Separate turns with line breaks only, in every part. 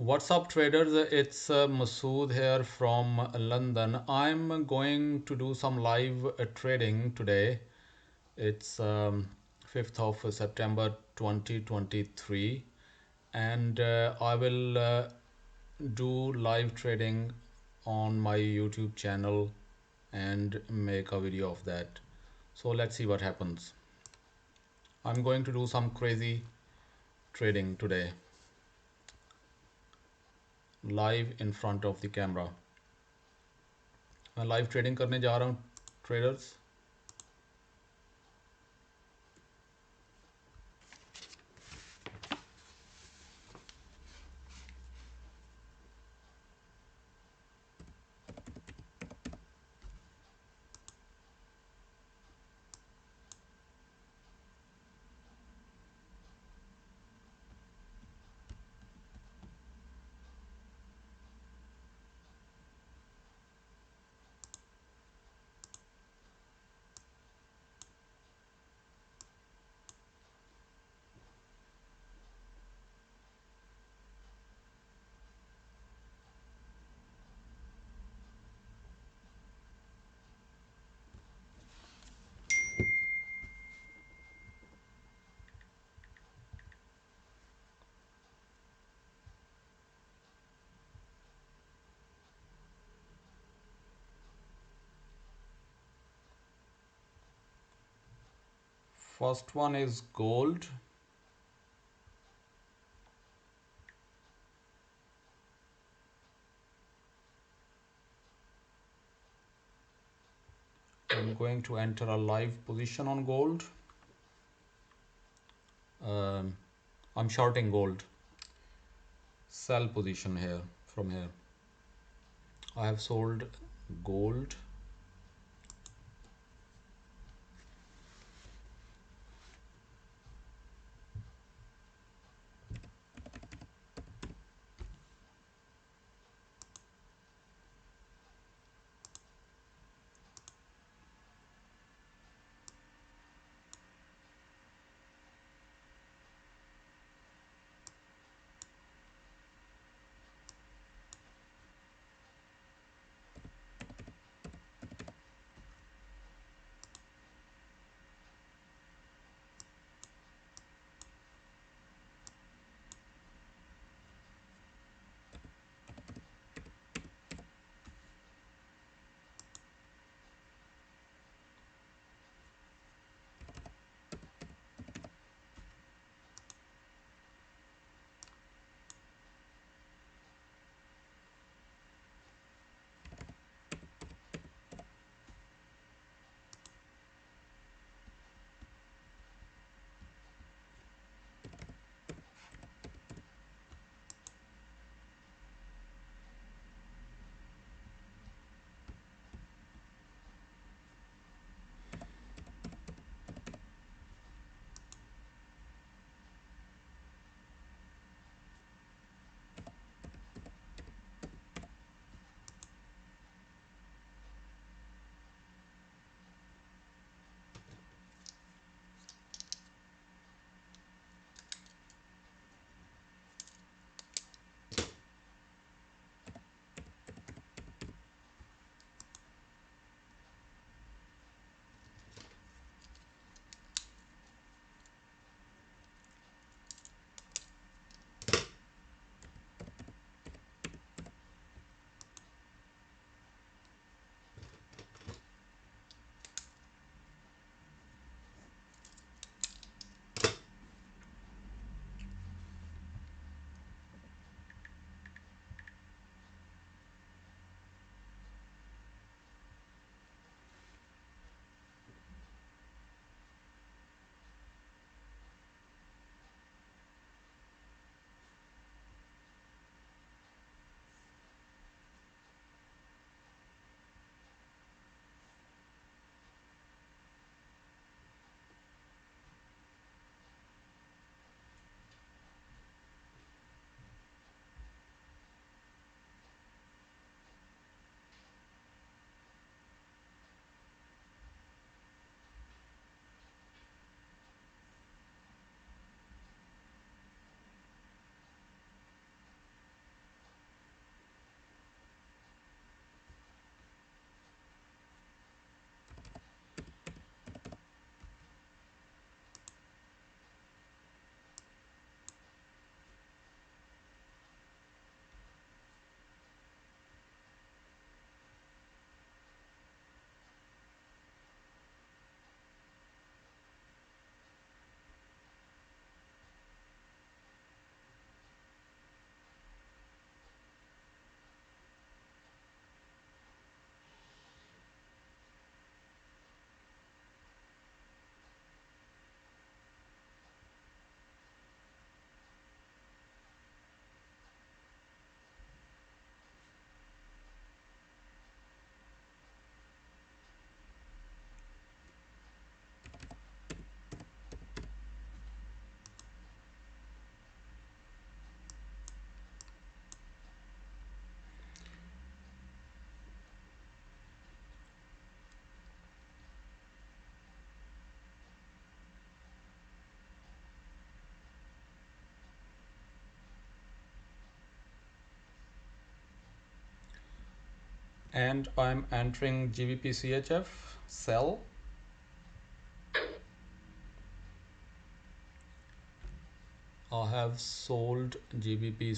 What's up, traders? It's Masood here from London. I'm going to do some live trading today. It's 5th of September 2023, and I will do live trading on my YouTube channel and make a video of that. So let's see what happens. I'm going to do some crazy trading today, live in front of the camera. मैं live trading करने जा रहा हूँ traders. First one is gold. I'm going to enter a live position on gold. um, I'm shorting gold. Sell position here. From here I have sold gold. and I'm entering GBP sell. I have sold GBP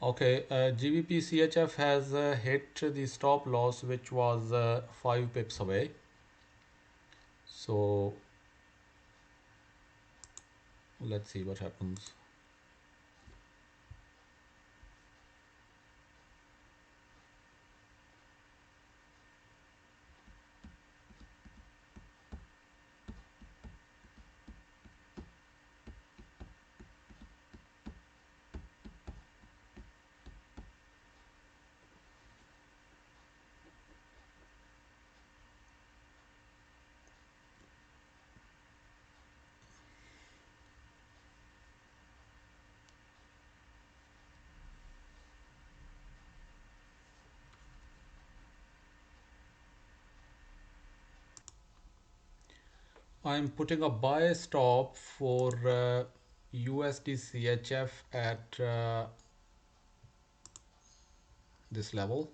Okay, GBP CHF has hit the stop loss, which was 5 pips away. So let's see what happens. I'm putting a buy stop for USD CHF at this level.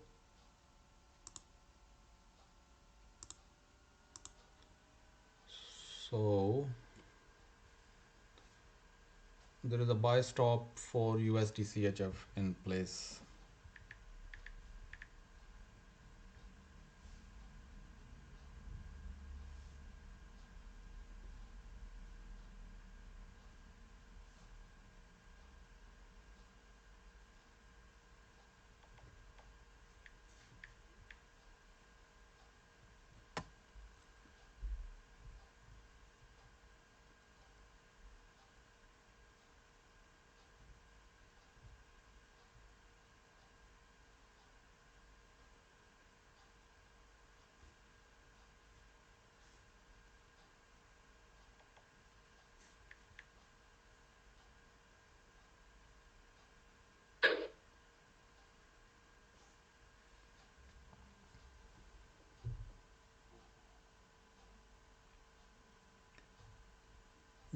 So there is a buy stop for USD CHF in place.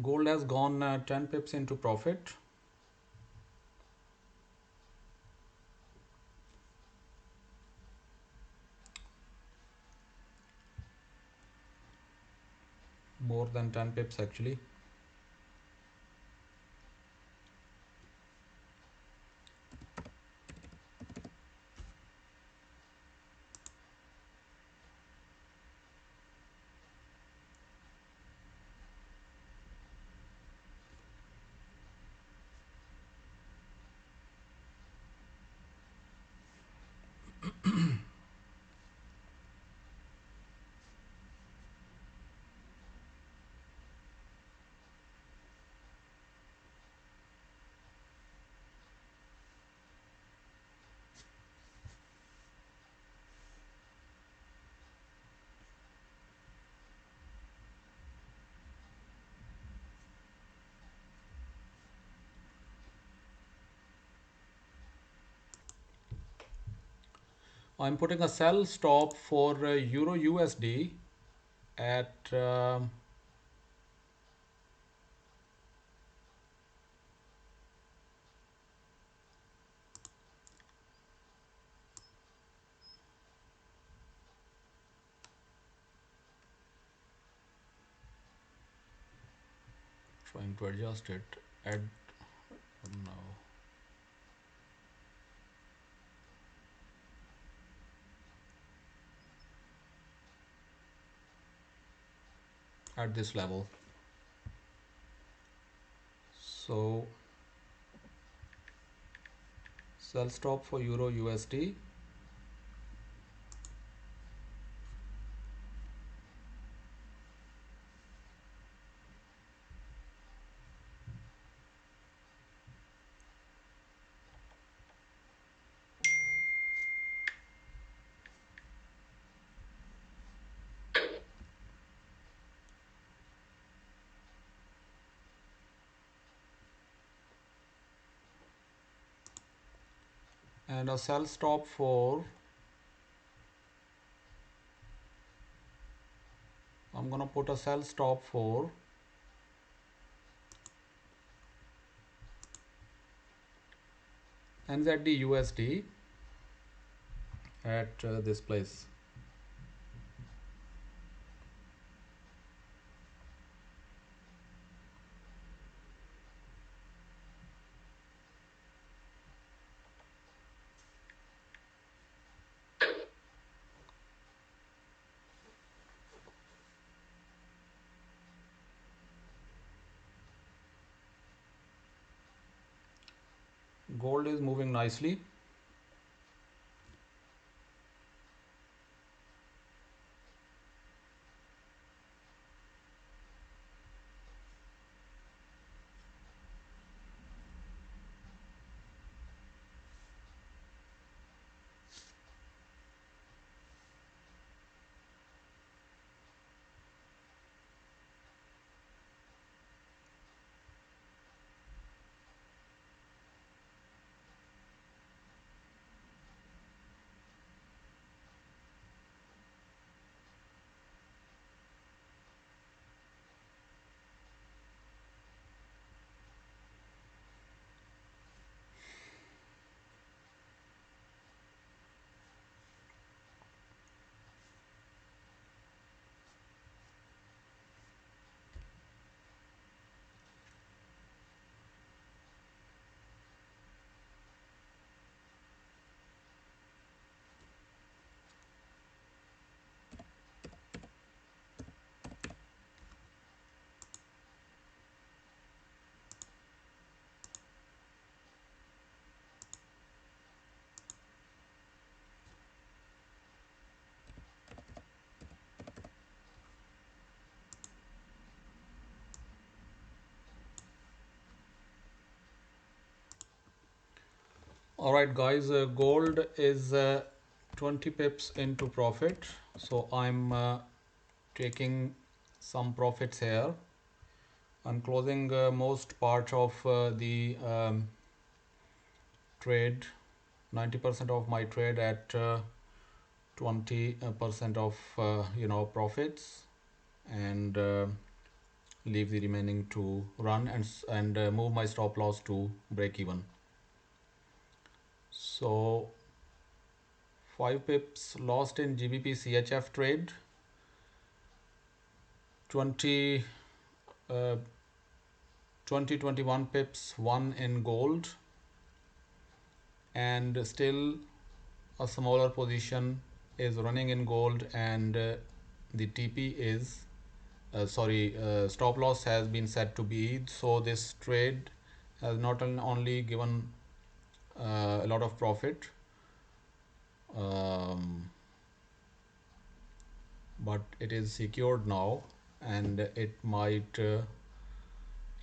Gold has gone 10 pips into profit. More than 10 pips actually. I'm putting a sell stop for Euro USD at trying to adjust it at now at this level. So sell stop for Euro USD. And a sell stop for, I'm gonna put a sell stop for NZD USD at this place. Gold is moving nicely. All right, guys, gold is 20 pips into profit. So I'm taking some profits here. I'm closing most part of the trade, 90% of my trade at 20% of profits, and leave the remaining to run and move my stop loss to break even. So 5 pips lost in GBP CHF trade, 20 uh, 21 pips won in gold, and still a smaller position is running in gold, and the TP is stop loss has been set to be, so this trade has not only given a lot of profit, um, but it is secured now, and it might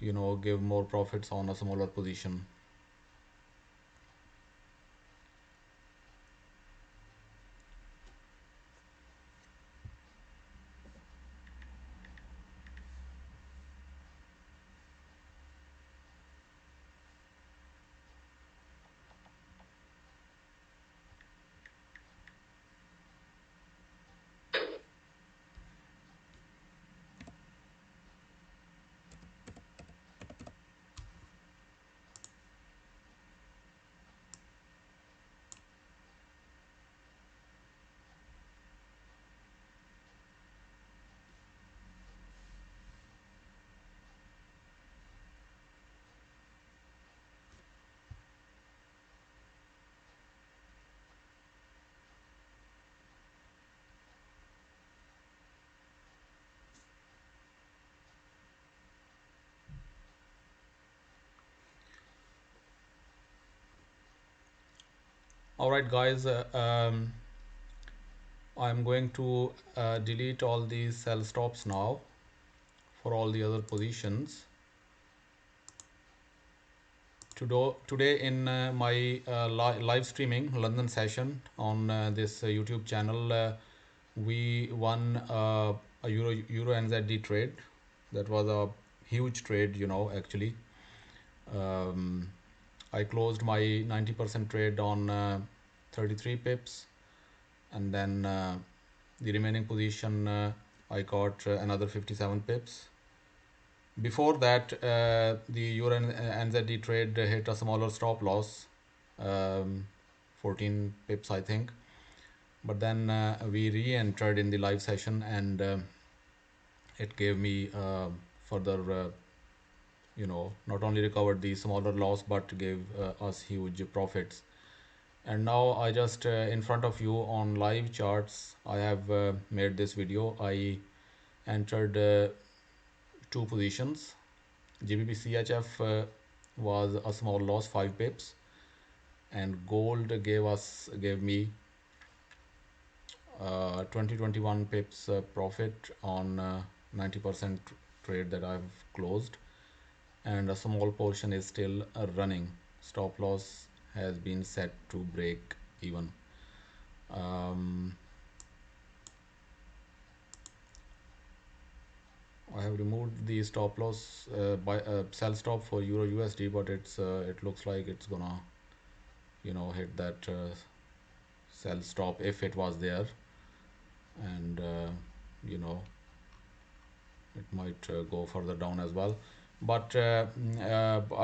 give more profits on a smaller position. All right, guys, I'm going to delete all these sell stops now for all the other positions. Today in my live streaming London session on this YouTube channel, we won a Euro NZD trade. That was a huge trade, actually. Um, I closed my 90% trade on 33 pips, and then the remaining position I got another 57 pips. Before that, the Euro NZD trade hit a smaller stop loss, um, 14 pips, I think. But then we re-entered in the live session, and it gave me further, not only recovered the smaller loss, but gave us huge profits. And now I just in front of you on live charts, I have made this video. I entered two positions. GBP CHF was a small loss, 5 pips. and gold gave me 2021 pips profit on 90% trade that I've closed, and a small portion is still running. Stop loss has been set to break even. um, I have removed the stop loss by sell stop for Euro USD, but it looks like it's gonna hit that sell stop if it was there, and you know it might go further down as well. But I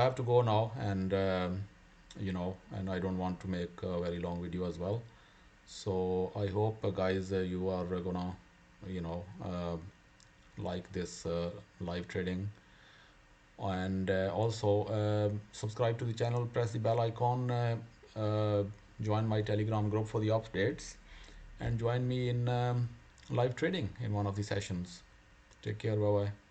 have to go now, and and I don't want to make a very long video as well. So I hope, guys, you are gonna you know like this live trading, and also subscribe to the channel, press the bell icon, join my Telegram group for the updates, and join me in live trading in one of the sessions. Take care. Bye bye.